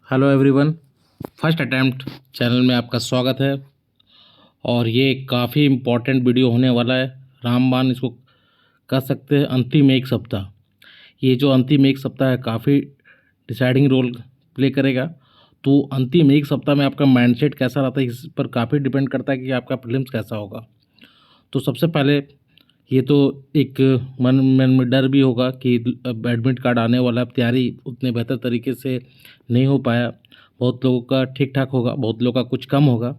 Hello everyone, first attempt channel में आपका स्वागत है। और ये काफ़ी इम्पोर्टेंट वीडियो होने वाला है। रामबाण इसको कह सकते हैं अंतिम एक सप्ताह। ये जो अंतिम एक सप्ताह है काफ़ी डिसाइडिंग रोल प्ले करेगा। तो अंतिम एक सप्ताह में आपका माइंडसेट कैसा रहता है इस पर काफ़ी डिपेंड करता है कि आपका प्रीलिम्स कैसा होगा। तो सबसे पहले ये तो एक मन मन में डर भी होगा कि अब एडमिट कार्ड आने वाला है, अब तैयारी उतने बेहतर तरीके से नहीं हो पाया। बहुत लोगों का ठीक ठाक होगा, बहुत लोगों का कुछ कम होगा।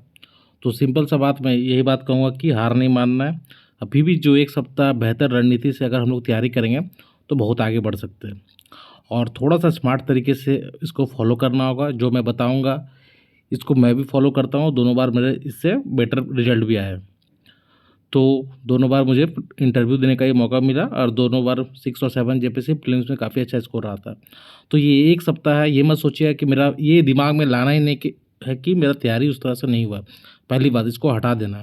तो सिंपल सा बात मैं यही बात कहूँगा कि हार नहीं मानना है। अभी भी जो एक सप्ताह बेहतर रणनीति से अगर हम लोग तैयारी करेंगे तो बहुत आगे बढ़ सकते हैं। और थोड़ा सा स्मार्ट तरीके से इसको फॉलो करना होगा। जो मैं बताऊँगा इसको मैं भी फॉलो करता हूँ, दोनों बार मेरे इससे बेटर रिजल्ट भी आया है। तो दोनों बार मुझे इंटरव्यू देने का ये मौका मिला और दोनों बार 6 और 7 जेपीसी प्रीलिम्स में काफ़ी अच्छा स्कोर रहा था। तो ये एक सप्ताह है, ये मत सोचिए कि मेरा ये दिमाग में लाना ही नहीं कि है कि मेरा तैयारी उस तरह से नहीं हुआ। पहली बात इसको हटा देना।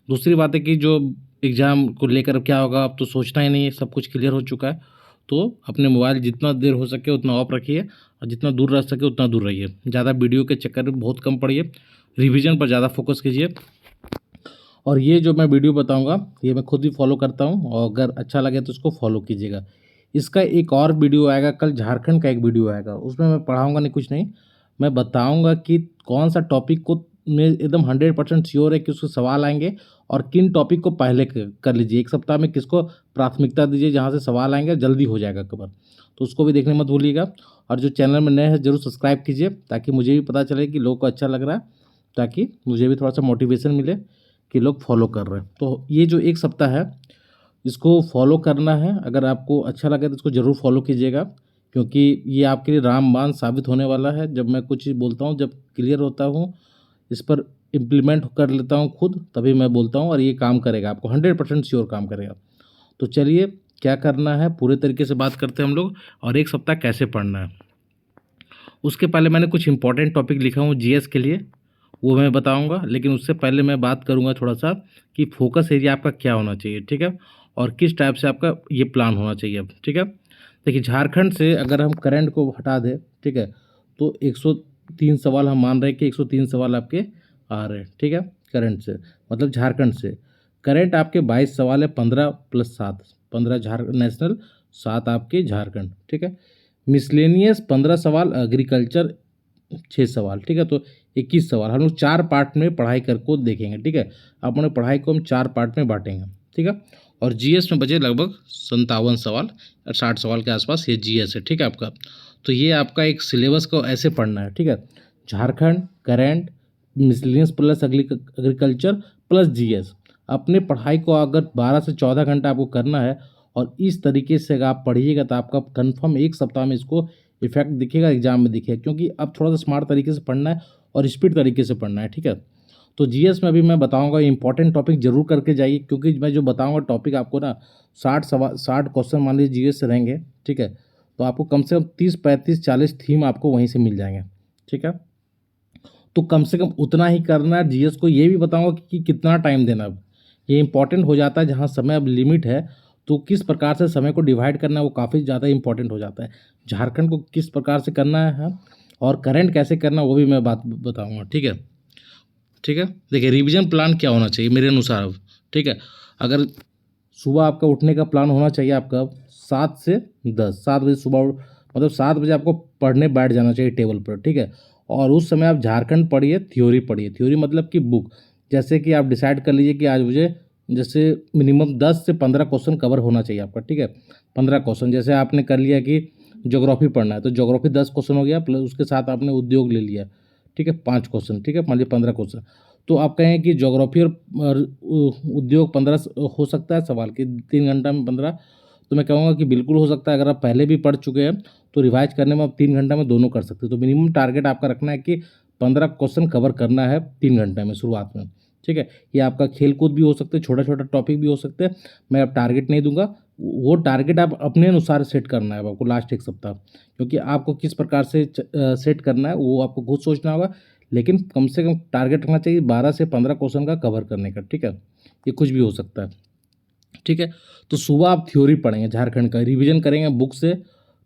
दूसरी बात है कि जो एग्ज़ाम को लेकर क्या होगा अब तो सोचना ही नहीं है, सब कुछ क्लियर हो चुका है। तो अपने मोबाइल जितना देर हो सके उतना ऑफ रखिए और जितना दूर रह सके उतना दूर रहिए। ज़्यादा वीडियो के चक्कर में बहुत कम पड़िए, रिविज़न पर ज़्यादा फोकस कीजिए। और ये जो मैं वीडियो बताऊंगा ये मैं खुद ही फॉलो करता हूँ और अगर अच्छा लगे तो इसको फॉलो कीजिएगा। इसका एक और वीडियो आएगा, कल झारखंड का एक वीडियो आएगा, उसमें मैं पढ़ाऊंगा नहीं कुछ नहीं, मैं बताऊंगा कि कौन सा टॉपिक को मैं एकदम 100% श्योर है कि उसके सवाल आएंगे और किन टॉपिक को पहले कर लीजिए। एक सप्ताह में किसको प्राथमिकता दीजिए, जहाँ से सवाल आएंगे जल्दी हो जाएगा कवर। तो उसको भी देखने मत भूलिएगा। और जो चैनल में नए हैं जरूर सब्सक्राइब कीजिए ताकि मुझे भी पता चले कि लोगों को अच्छा लग रहा है, ताकि मुझे भी थोड़ा सा मोटिवेशन मिले कि लोग फॉलो कर रहे हैं। तो ये जो एक सप्ताह है इसको फॉलो करना है। अगर आपको अच्छा लगे तो इसको ज़रूर फॉलो कीजिएगा, क्योंकि ये आपके लिए रामबाण साबित होने वाला है। जब मैं कुछ चीज़ बोलता हूँ, जब क्लियर होता हूँ, इस पर इम्प्लीमेंट कर लेता हूँ खुद, तभी मैं बोलता हूँ और ये काम करेगा, आपको 100% श्योर काम करेगा। तो चलिए क्या करना है पूरे तरीके से बात करते हैं हम लोग, और एक सप्ताह कैसे पढ़ना है। उसके पहले मैंने कुछ इंपॉर्टेंट टॉपिक लिखा हूँ जीएस के लिए, वो मैं बताऊंगा। लेकिन उससे पहले मैं बात करूंगा थोड़ा सा कि फोकस एरिया आपका क्या होना चाहिए, ठीक है, और किस टाइप से आपका ये प्लान होना चाहिए अब, ठीक है। देखिए झारखंड से अगर हम करंट को हटा दें, ठीक है, तो 103 सवाल हम मान रहे हैं कि 103 सवाल आपके आ रहे हैं, ठीक है। करंट से मतलब झारखंड से करंट आपके 22 सवाल है, 15 + 7, 15 नेशनल, 7 आपके झारखंड, ठीक है। मिसलेनियस 15 सवाल, एग्रीकल्चर 6 सवाल, ठीक है। तो 21 सवाल हम लोग 4 पार्ट में पढ़ाई कर को देखेंगे, ठीक है। अपने पढ़ाई को हम 4 पार्ट में बांटेंगे, ठीक है। और जीएस में बचे लगभग 57 सवाल और 60 सवाल के आसपास ये जीएस है, ठीक है आपका। तो ये आपका एक सिलेबस को ऐसे पढ़ना है, ठीक है। Jharkhand, current, miscellaneous plus agriculture plus GS. अपने पढ़ाई को अगर 12 से 14 घंटा आपको करना है और इस तरीके से अगर आप पढ़िएगा तो आपका कन्फर्म एक सप्ताह में इसको इफेक्ट दिखेगा, एग्जाम में दिखेगा। क्योंकि अब थोड़ा सा स्मार्ट तरीके से पढ़ना है और स्पीड तरीके से पढ़ना है, ठीक है। तो जीएस में अभी मैं बताऊंगा इंपॉर्टेंट टॉपिक जरूर करके जाइए, क्योंकि मैं जो बताऊंगा टॉपिक आपको ना 60 क्वेश्चन मान लीजिए जीएस से रहेंगे, ठीक है। तो आपको कम से कम 30, 35, 40 थीम आपको वहीं से मिल जाएंगे, ठीक है। तो कम से कम उतना ही करना है। जीएस को ये भी बताऊंगा कि कितना टाइम देना। अब ये इंपॉर्टेंट हो जाता है, जहाँ समय अब लिमिट है तो किस प्रकार से समय को डिवाइड करना है वो काफ़ी ज़्यादा इंपॉर्टेंट हो जाता है। झारखंड को किस प्रकार से करना है और करंट कैसे करना वो भी मैं बात बताऊंगा, ठीक है। ठीक है, देखिए रिवीजन प्लान क्या होना चाहिए मेरे अनुसार अब, ठीक है। अगर सुबह आपका उठने का प्लान होना चाहिए आपका 7 से 10, 7 बजे सुबह मतलब 7 बजे आपको पढ़ने बैठ जाना चाहिए टेबल पर, ठीक है। और उस समय आप झारखंड पढ़िए, थ्योरी पढ़िए। थ्योरी मतलब कि बुक, जैसे कि आप डिसाइड कर लीजिए कि आज मुझे जैसे मिनिमम 10 से 15 क्वेश्चन कवर होना चाहिए आपका, ठीक है। 15 क्वेश्चन, जैसे आपने कर लिया कि ज्योग्राफी पढ़ना है तो ज्योग्राफी 10 क्वेश्चन हो गया, प्लस उसके साथ आपने उद्योग ले लिया, ठीक है, 5 क्वेश्चन, ठीक है, मान लीजिए 15 क्वेश्चन। तो आप कहें कि ज्योग्राफी और उद्योग 15 हो सकता है सवाल कि 3 घंटा में 15, तो मैं कहूँगा कि बिल्कुल हो सकता है। अगर आप पहले भी पढ़ चुके हैं तो रिवाइज करने में आप 3 घंटा में दोनों कर सकते हैं। तो मिनिमम टारगेट आपका रखना है कि 15 क्वेश्चन कवर करना है 3 घंटे में शुरुआत में, ठीक है। ये आपका खेल कूद भी हो सकते हैं, छोटा छोटा टॉपिक भी हो सकते हैं। मैं अब टारगेट नहीं दूंगा, वो टारगेट आप अपने अनुसार सेट करना है आपको लास्ट एक सप्ताह, क्योंकि आपको किस प्रकार से सेट करना है वो आपको खुद सोचना होगा। लेकिन कम से कम टारगेट रखना चाहिए 12 से 15 क्वेश्चन का कवर करने का, ठीक है। ये कुछ भी हो सकता है, ठीक है। तो सुबह आप थ्योरी पढ़ेंगे, झारखंड का रिवीजन करेंगे बुक से,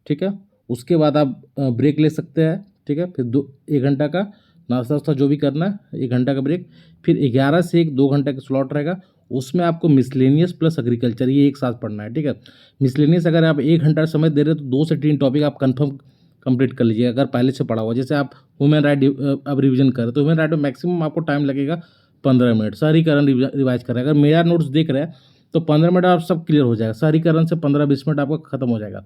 ठीक है। उसके बाद आप ब्रेक ले सकते हैं ठीक है। फिर 1 घंटा का नाश्ता वास्ता जो भी करना है, 1 घंटा का ब्रेक। फिर 11 से 2 घंटा का स्लॉट रहेगा, उसमें आपको मिसलेनियस प्लस एग्रीकल्चर ये एक साथ पढ़ना है, ठीक है। मिसलेनियस अगर आप 1 घंटा समय दे रहे हो तो 2 से 3 टॉपिक आप कंफर्म कंप्लीट कर लीजिए अगर पहले से पढ़ा हुआ। जैसे आप ह्यूमन राइट अब रिवीजन कर रहे तो ह्यूमन राइट में मैक्सिमम आपको टाइम लगेगा 15 मिनट। शहरीकरण रिवाइज कर रहे हैं, अगर मेरा नोट्स देख रहे हैं तो 15 मिनट आप सब क्लियर हो जाएगा। शहरीकरण से 15-20 मिनट आपका खत्म हो जाएगा।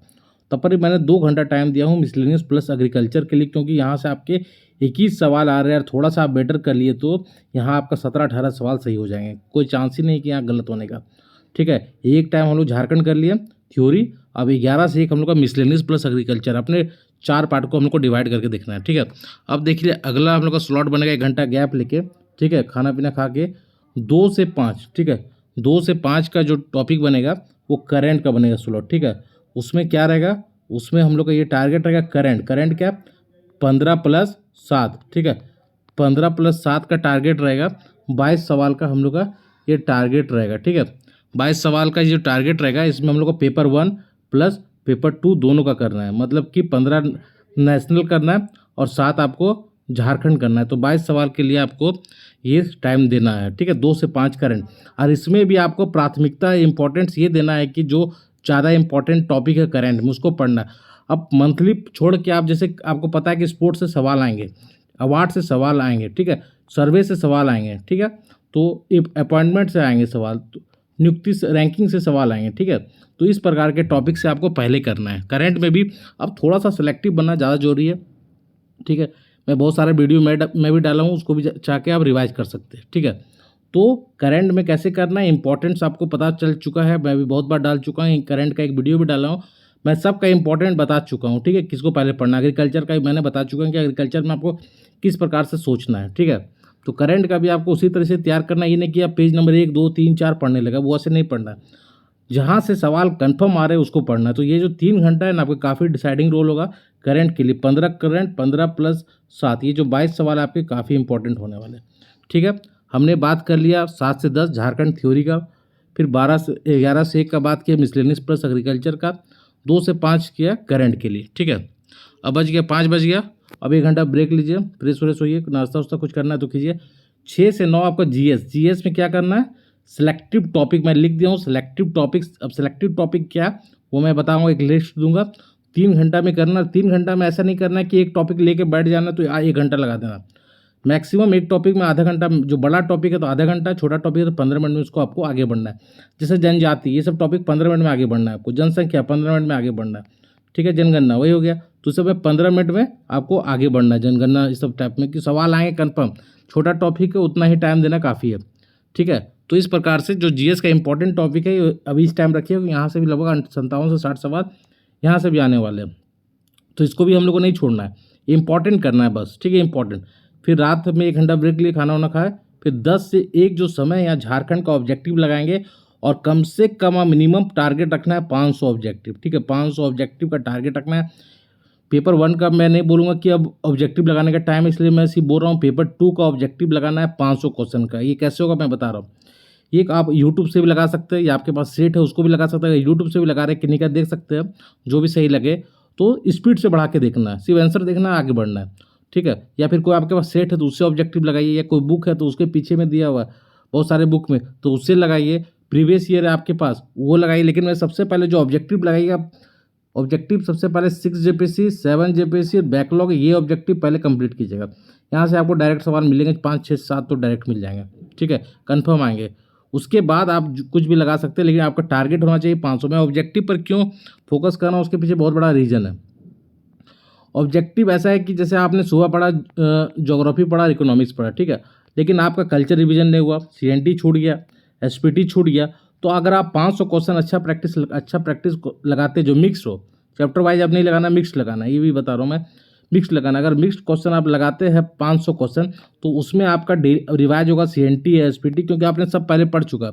तब पर मैंने 2 घंटा टाइम दिया हूँ मिसलेनियस प्लस एग्रीकल्चर के लिए, क्योंकि यहाँ से आपके 21 सवाल आ रहे हैं। थोड़ा सा आप बेटर कर लिए तो यहाँ आपका 17-18 सवाल सही हो जाएंगे, कोई चांस ही नहीं कि यहाँ गलत होने का, ठीक है। एक टाइम हम लोग झारखंड कर लिए थ्योरी, अब 11 से 1 हम लोग का मिसलेनियस प्लस एग्रीकल्चर, अपने 4 पार्ट को हम लोग को डिवाइड करके देखना है, ठीक है। अब देखिए अगला हम लोग का स्लॉट बनेगा 1 घंटा गैप लेके, ठीक है, खाना पीना खा के 2 से 5, ठीक है। 2 से 5 का जो टॉपिक बनेगा वो करंट का बनेगा स्लॉट, ठीक है। उसमें क्या रहेगा, उसमें हम लोग का ये टारगेट रहेगा करंट क्या 15+7, ठीक है। 15+7 का टारगेट रहेगा। 22 सवाल का हम लोग का ये टारगेट रहेगा, ठीक है। 22 सवाल का जो टारगेट रहेगा इसमें हम लोग को पेपर 1 प्लस पेपर 2 दोनों का करना है, मतलब कि 15 नेशनल करना है और 7 आपको झारखंड करना है। तो 22 सवाल के लिए आपको ये टाइम देना है, ठीक है। 2 से 5 करंट, और इसमें भी आपको प्राथमिकता इंपॉर्टेंस ये देना है कि जो ज़्यादा इंपॉर्टेंट टॉपिक है करंट में उसको पढ़ना है। अब मंथली छोड़ के आप, जैसे आपको पता है कि स्पोर्ट्स से सवाल आएंगे, अवार्ड से सवाल आएंगे, ठीक है, सर्वे से सवाल आएंगे, ठीक है, तो अपॉइंटमेंट से आएंगे सवाल, तो नियुक्ति से रैंकिंग से सवाल आएंगे, ठीक है। तो इस प्रकार के टॉपिक से आपको पहले करना है। करंट में भी अब थोड़ा सा सिलेक्टिव बनना ज़्यादा जरूरी है, ठीक है। मैं बहुत सारे वीडियो में भी डाला हूँ, उसको भी चाह के आप रिवाइज कर सकते हैं, ठीक है। तो करंट में कैसे करना है इंपॉर्टेंट्स आपको पता चल चुका है, मैं भी बहुत बार डाल चुका हूँ, करंट का एक वीडियो भी डाला हूँ, मैं सबका इंपॉर्टेंट बता चुका हूँ, ठीक है। किसको पहले पढ़ना, एग्रीकल्चर का भी मैंने बता चुका हूँ कि एग्रीकल्चर में आपको किस प्रकार से सोचना है, ठीक है। तो करंट का भी आपको उसी तरह से तैयार करना, ये नहीं कि आप पेज नंबर 1, 2, 3, 4 पढ़ने लगा, वो ऐसे नहीं पढ़ना है। जहाँ से सवाल कंफर्म आ रहे हैं उसको पढ़ना है। तो ये जो 3 घंटा है ना आपको काफ़ी डिसाइडिंग रोल होगा करंट के लिए। 15 करंट, 15+7, ये जो 22 सवाल आपके काफ़ी इंपॉर्टेंट होने वाले हैं, ठीक है। हमने बात कर लिया 7 से 10 झारखंड थ्योरी का, फिर 11 से 1 का बात किया मिसलेनियस प्लस एग्रीकल्चर का, 2 से 5 किया करंट के लिए, ठीक है। अब बज गया 5 बज गया, अब 1 घंटा ब्रेक लीजिए, फ्रेश व्रेश होइए, नाश्ता वास्ता कुछ करना है तो कीजिए। 6 से 9 आपका जीएस में क्या करना है, सिलेक्टिव टॉपिक मैं लिख दिया हूँ, सिलेक्टिव टॉपिक्स। अब सिलेक्टिव टॉपिक क्या वो मैं बताऊँगा, एक लिस्ट दूंगा, 3 घंटा में करना। 3 घंटा में ऐसा नहीं करना है कि एक टॉपिक लेके बैठ जाना तो 1 घंटा लगा देना। मैक्सिमम एक टॉपिक में आधा घंटा, जो बड़ा टॉपिक है तो आधा घंटा, छोटा टॉपिक है तो 15 मिनट में उसको आपको आगे बढ़ना है। जैसे जनजाति, ये सब टॉपिक 15 मिनट में आगे बढ़ना है आपको। जनसंख्या 15 मिनट में आगे बढ़ना है, ठीक है। जनगणना वही हो गया, तो सब 15 मिनट में आपको आगे बढ़ना है। जनगणना इस सब टाइप में कि सवाल आएंगे कन्फर्म, छोटा टॉपिक है उतना ही टाइम देना काफ़ी है, ठीक है। तो इस प्रकार से जो जीएस का इंपॉर्टेंट टॉपिक है अभी इस टाइम रखिए, यहाँ से भी लगभग 57 से 60 सवाल यहाँ से भी आने वाले हैं, तो इसको भी हम लोग को नहीं छोड़ना है, इंपॉर्टेंट करना है बस, ठीक है, इंपॉर्टेंट। फिर रात में 1 घंटा ब्रेक लिए, खाना वाना खाए, फिर 10 से 1 जो समय यहाँ झारखंड का ऑब्जेक्टिव लगाएंगे, और कम से कम मिनिमम टारगेट रखना है 500 ऑब्जेक्टिव, ठीक है। 500 ऑब्जेक्टिव का टारगेट रखना है। पेपर 1 का मैं नहीं बोलूँगा कि अब ऑब्जेक्टिव लगाने का टाइम है, इसलिए मैं सिर्फ बोल रहा हूँ पेपर 2 का ऑब्जेक्टिव लगाना है 500 क्वेश्चन का। ये कैसे होगा मैं बता रहा हूँ। ये आप यूट्यूब से भी लगा सकते हैं, या आपके पास सेट है उसको भी लगा सकते हैं, यूट्यूब से भी लगा रहे हैं, किन्हीं का देख सकते हैं, जो भी सही लगे। तो स्पीड से बढ़ा के देखना है, सिर्फ आंसर देखना है, आगे बढ़ना है, ठीक है। या फिर कोई आपके पास सेट है तो उससे ऑब्जेक्टिव लगाइए, या कोई बुक है तो उसके पीछे में दिया हुआ है बहुत सारे बुक में तो उससे लगाइए। प्रीवियस ईयर है आपके पास वो लगाइए, लेकिन मैं सबसे पहले जो ऑब्जेक्टिव लगाइएगा, ऑब्जेक्टिव सबसे पहले 6 जेपीसी, 7 जेपीसी, बैकलॉग, ये ऑब्जेक्टिव पहले कंप्लीट कीजिएगा। यहाँ से आपको डायरेक्ट सवाल मिलेंगे 5, 6, 7 तो डायरेक्ट मिल जाएंगे, ठीक है, कंफर्म आएंगे। उसके बाद आप कुछ भी लगा सकते हैं, लेकिन आपका टारगेट होना चाहिए 500 में। ऑब्जेक्टिव पर क्यों फोकस करना, उसके पीछे बहुत बड़ा रीज़न है। ऑब्जेक्टिव ऐसा है कि जैसे आपने सुबह पढ़ा, ज्योग्राफी पढ़ा, इकोनॉमिक्स पढ़ा, ठीक है, लेकिन आपका कल्चर रिवीजन नहीं हुआ, सीएनटी छूट गया, एसपीटी छूट गया, तो अगर आप 500 क्वेश्चन अच्छा प्रैक्टिस लगाते जो मिक्स हो, चैप्टर वाइज आप नहीं लगाना, मिक्स लगाना, ये भी बता रहा हूँ मैं, मिक्स लगाना। अगर मिक्स क्वेश्चन आप लगाते हैं 500 क्वेश्चन, तो उसमें आपका रिवाइज होगा सीएनटी है, एसपीटी, क्योंकि आपने सब पहले पढ़ चुका,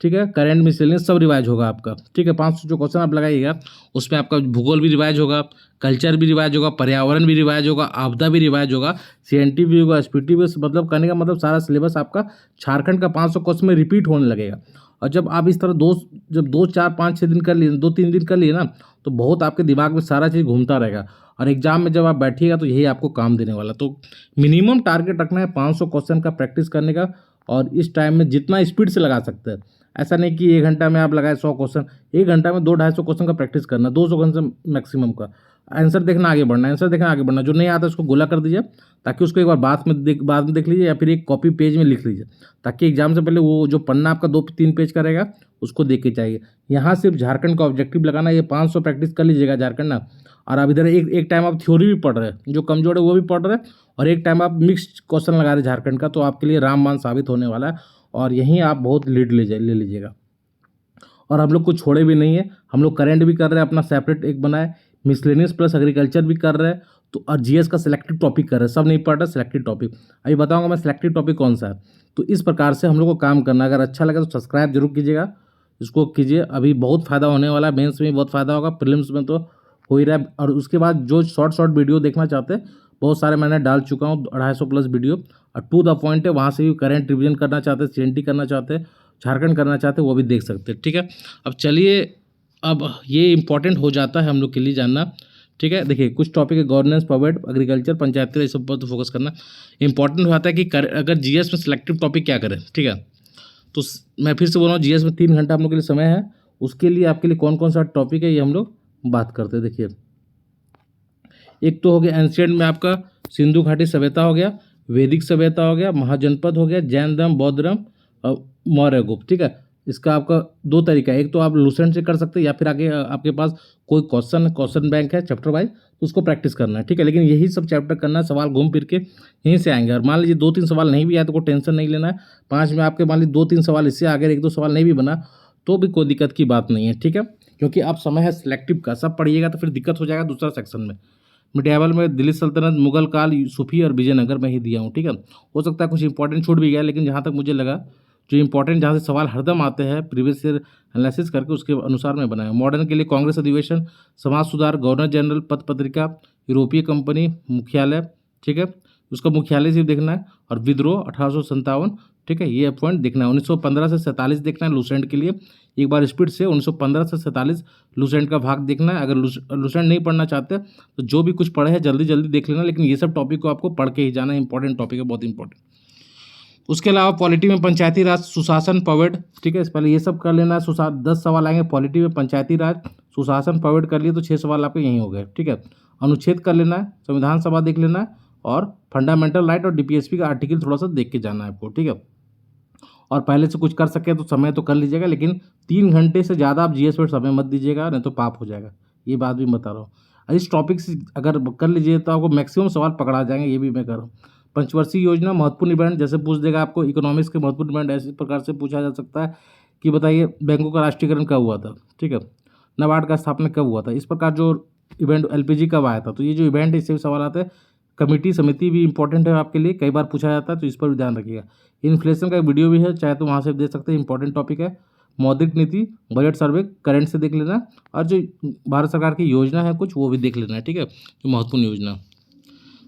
ठीक है। करंट मिसलेनियस सब रिवाइज होगा आपका, ठीक है। 500 जो क्वेश्चन आप लगाइएगा उसमें आपका भूगोल भी रिवाइज होगा, कल्चर भी रिवाइज होगा, पर्यावरण भी रिवाइज होगा, आपदा भी रिवाइज होगा, सीएनटी भी होगा, एसपीटी भी, मतलब कहने का मतलब सारा सिलेबस आपका झारखंड का 500 क्वेश्चन में रिपीट होने लगेगा। और जब आप इस तरह 2, 4, 5, 6 दिन कर लिए, 2-3 दिन कर लिए ना, तो बहुत आपके दिमाग में सारा चीज़ घूमता रहेगा। और एग्जाम में जब आप बैठिएगा तो यही आपको काम देने वाला। तो मिनिमम टारगेट रखना है 500 क्वेश्चन का प्रैक्टिस करने का, और इस टाइम में जितना स्पीड से लगा सकते हैं। ऐसा नहीं कि 1 घंटा में आप लगाए 100 क्वेश्चन, 1 घंटा में 200-250 क्वेश्चन का प्रैक्टिस करना, 200 क्वेश्चन मैक्सिमम का। आंसर देखना आगे बढ़ना, आंसर देखना आगे बढ़ना। जो नहीं आता उसको गोला कर दीजिए, ताकि उसको एक बार बाद में देख लीजिए, या फिर एक कॉपी पेज में लिख लीजिए, ताकि एग्जाम से पहले वो जो पन्ना आपका 2-3 पेज का रहेगा उसको देख के चाहिए। यहाँ सिर्फ झारखंड का ऑब्जेक्टिव लगाना, ये 500 प्रैक्टिस कर लीजिएगा झारखंड ना। और अब इधर एक टाइम आप थ्योरी भी पढ़ रहे हैं, जो कमजोर है वो भी पढ़ रहे हैं, और एक टाइम आप मिक्स्ड क्वेश्चन लगा रहे हैं झारखंड का, तो आपके लिए रामबाण साबित होने वाला है। और यहीं आप बहुत लीड ले लीजिएगा। और हम लोग कुछ छोड़े भी नहीं है, हम लोग करेंट भी कर रहे हैं, अपना सेपरेट एक बनाए, मिसलेनियस प्लस एग्रीकल्चर भी कर रहे हैं, तो और जीएस का सिलेक्टिव टॉपिक कर रहे हैं। सब नहीं पढ़ रहे, सिलेक्टिव टॉपिक अभी बताऊंगा मैं सिलेक्टिव टॉपिक कौन सा है। तो इस प्रकार से हम लोग को काम करना है। अगर अच्छा लगे तो सब्सक्राइब जरूर कीजिएगा, इसको कीजिए। अभी बहुत फ़ायदा होने वाला है, मेंस में बहुत फ़ायदा होगा, प्रीलिम्स में तो हो ही रहा है। और उसके बाद जो शॉर्ट वीडियो देखना चाहते हैं, बहुत सारे मैंने डाल चुका हूँ, 250 प्लस वीडियो, और टू द पॉइंट है। वहाँ से भी करेंट रिविजन करना चाहते हैं, सीएनटी करना चाहते हैं, झारखंड करना चाहते हैं, वो भी देख सकते हैं। ठीक है, अब चलिए, अब ये इंपॉर्टेंट हो जाता है हम लोग के लिए जानना। ठीक है, देखिए कुछ टॉपिक है, गवर्नेंस, पॉवर्टी, एग्रीकल्चर, पंचायती राज, सब पर तो फोकस करना इंपॉर्टेंट हो जाता है कि अगर जीएस में सिलेक्टिव टॉपिक क्या करें। ठीक है, तो मैं फिर से बोल रहा हूँ, जीएस में 3 घंटा हम लोग के लिए समय है। उसके लिए आपके लिए कौन कौन सा टॉपिक है ये हम लोग बात करते हैं। देखिए, एक तो हो गया एंशिएंट में आपका सिंधु घाटी सभ्यता हो गया, वैदिक सभ्यता हो गया, महाजनपद हो गया, जैन धर्म, बौद्ध धर्म और मौर्य गुप्त। ठीक है, इसका आपका 2 तरीका है, एक तो आप लूसेंट से कर सकते हैं, या फिर आगे आपके पास कोई क्वेश्चन बैंक है चैप्टर वाइज, तो उसको प्रैक्टिस करना है। ठीक है, लेकिन यही सब चैप्टर करना है, सवाल घूम फिर के यहीं से आएंगे। और मान लीजिए 2-3 सवाल नहीं भी आए तो कोई टेंशन नहीं लेना है। 5 में आपके मान लीजिए 2-3 सवाल इससे आ गए, 1-2 सवाल नहीं भी बना तो भी कोई दिक्कत की बात नहीं है। ठीक है, क्योंकि आप समय है सिलेक्टिव का, सब पढ़िएगा तो फिर दिक्कत हो जाएगा दूसरा सेक्शन में। मिडियावल में दिल्ली सल्तनत, मुगल काल, सूफी और विजयनगर में ही दिया हूँ। ठीक है, हो सकता है कुछ इंपॉर्टेंट छूट भी गया, लेकिन जहाँ तक मुझे लगा जो इंपॉर्टेंट, जहाँ से सवाल हरदम आते हैं प्रीवियस ईयर एनालिसिस करके, उसके अनुसार मैं बनाया। मॉडर्न के लिए कांग्रेस अधिवेशन, समाज सुधार, गवर्नर जनरल, पत्र पत्रिका, यूरोपीय कंपनी, मुख्यालय। ठीक है, उसका मुख्यालय सिर्फ देखना है, और विद्रोह 1857। ठीक है, ये पॉइंट देखना है। 1915 से 47 देखना है लूसेंट के लिए, एक बार स्पीड से 1915 से 47 लूसेंट का भाग देखना है। अगर लूसेंट नहीं पढ़ना चाहते तो जो भी कुछ पढ़े हैं जल्दी जल्दी देख लेना, लेकिन ये सब टॉपिक को आपको पढ़ के ही जाना है, इंपॉर्टेंट टॉपिक है, बहुत इंपॉर्टेंट। उसके अलावा पॉलिटी में पंचायती राज, सुशासन, पॉवर्टी। ठीक है, इस पहले ये सब कर लेना है। 10 सवाल आएंगे पॉलिटी में, पंचायती राज, सुशासन, पॉवर्टी कर लिए तो 6 सवाल आपके यहीं हो गए। ठीक है, अनुच्छेद कर लेना है, संविधान सभा देख लेना है, और फंडामेंटल राइट और डीपीएसपी का आर्टिकल थोड़ा सा देख के जाना है आपको। ठीक है, और पहले से कुछ कर सके तो समय तो कर लीजिएगा, लेकिन 3 घंटे से ज़्यादा आप जीएस पर समय मत दीजिएगा, नहीं तो पाप हो जाएगा। ये बात भी बता रहा हूँ। इस टॉपिक से अगर कर लीजिए तो आपको मैक्सिमम सवाल पकड़ा जाएंगे, ये भी मैं कर रहा हूँ। पंचवर्षीय योजना, महत्वपूर्ण इवेंट, जैसे पूछ देगा आपको इकोनॉमिक्स के महत्वपूर्ण इवेंट, ऐसे प्रकार से पूछा जा सकता है कि बताइए बैंकों का राष्ट्रीयकरण कब हुआ था। ठीक है, नाबार्ड का स्थापना कब हुआ था, इस प्रकार जो इवेंट, एलपीजी कब आया था। तो ये जो इवेंट है इससे भी सवाल आते हैं। कमेटी, समिति भी इंपॉर्टेंट है आपके लिए, कई बार पूछा जाता है, तो इस पर भी ध्यान रखिएगा। इन्फ्लेशन का एक वीडियो भी है, चाहे तो वहाँ से दे सकते हैं, इंपॉर्टेंट टॉपिक है। मौद्रिक नीति, बजट सर्वे करंट से देख लेना, और जो भारत सरकार की योजना है कुछ वो भी देख लेना है। ठीक है, जो महत्वपूर्ण योजना।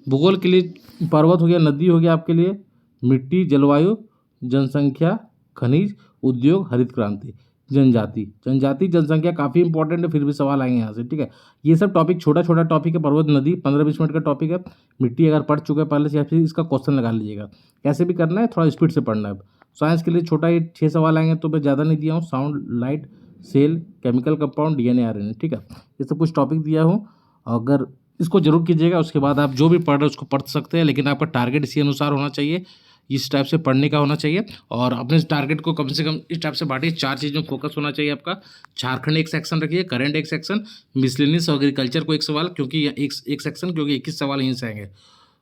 भूगोल के लिए पर्वत हो गया, नदी हो गया आपके लिए, मिट्टी, जलवायु, जनसंख्या, खनिज, उद्योग, हरित क्रांति, जनजाति जनसंख्या काफ़ी इंपॉर्टेंट है, फिर भी सवाल आएंगे यहाँ से। ठीक है, ये सब टॉपिक छोटा छोटा टॉपिक है। पर्वत, नदी 15-20 मिनट का टॉपिक है। मिट्टी अगर पढ़ चुके हैं पहले से, या फिर इसका क्वेश्चन लगा लीजिएगा। कैसे भी करना है, थोड़ा स्पीड से पढ़ना है। साइंस के लिए छोटा ही 6 सवाल आएंगे, तो मैं ज़्यादा नहीं दिया हूँ। Sound, light, cell, chemical compound, DNA, RNA. ठीक है, ये सब कुछ टॉपिक दिया हूँ, अगर इसको जरूर कीजिएगा। उसके बाद आप जो भी पढ़ रहे हैं उसको पढ़ सकते हैं, लेकिन आपका टारगेट इसी अनुसार होना चाहिए, इस टाइप से पढ़ने का होना चाहिए। और अपने टारगेट को कम से कम इस टाइप से बांटिए, 4 चीज़ में फोकस होना चाहिए आपका। झारखंड एक सेक्शन रखिए, करंट एक सेक्शन, मिसलेनियस और एग्रीकल्चर को एक सवाल, क्योंकि एक सेक्शन, क्योंकि 21 सवाल यहीं से आएंगे,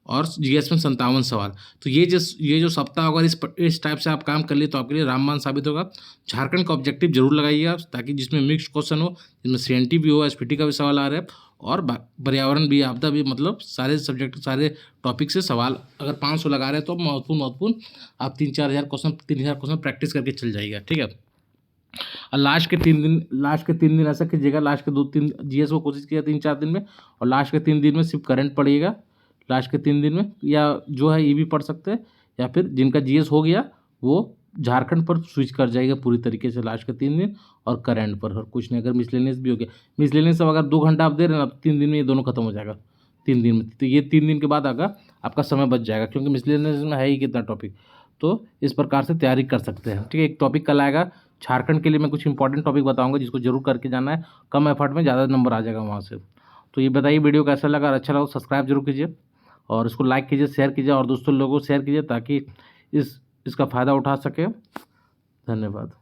और जीएस में 57 सवाल। तो ये जो सप्ताह अगर इस टाइप से आप काम कर लिए तो आपके लिए रामबाण साबित होगा। झारखंड का ऑब्जेक्टिव जरूर लगाइएगा, ताकि जिसमें मिक्स्ड क्वेश्चन हो, जिसमें सीएनटी भी हो, एसपीटी का भी सवाल आ रहा है, और पर्यावरण भी, आपदा भी, मतलब सारे सब्जेक्ट, सारे टॉपिक से सवाल अगर 500 लगा रहे हैं तो महत्वपूर्ण आप 3-4 हज़ार क्वेश्चन प्रैक्टिस करके चल जाइएगा। ठीक है, और लास्ट के 3 दिन ऐसा कीजिएगा, लास्ट के 2-3 जीएस को कोशिश किया 3-4 दिन में, और लास्ट के 3 दिन में सिर्फ करंट पढ़िएगा। लास्ट के 3 दिन में, या जो है ये भी पढ़ सकते हैं, या फिर जिनका जीएस हो गया वो झारखंड पर स्विच कर जाएगा पूरी तरीके से लास्ट के 3 दिन, और करंट पर, और कुछ नहीं। अगर मिसलेनियस भी हो गया, मिसलेनियस अब अगर 2 घंटा आप दे रहे हैं ना, तो 3 दिन में ये दोनों खत्म हो जाएगा। 3 दिन में। तो ये 3 दिन के बाद आगा आपका समय बच जाएगा, क्योंकि मिसलेनियस में है ही कितना टॉपिक। तो इस प्रकार से तैयारी कर सकते हैं। ठीक है, एक टॉपिक कल आएगा झारखंड के लिए, मैं कुछ इंपॉर्टेंट टॉपिक बताऊंगा जिसको जरूर करके जाना है, कम एफर्ट में ज़्यादा नंबर आ जाएगा वहाँ से। तो ये बताइए वीडियो कैसा लगा, अगर अच्छा लगा तो सब्सक्राइब जरूर कीजिए और इसको लाइक कीजिए, शेयर कीजिए और दोस्तों लोगों को शेयर कीजिए ताकि इसका फ़ायदा उठा सके। धन्यवाद।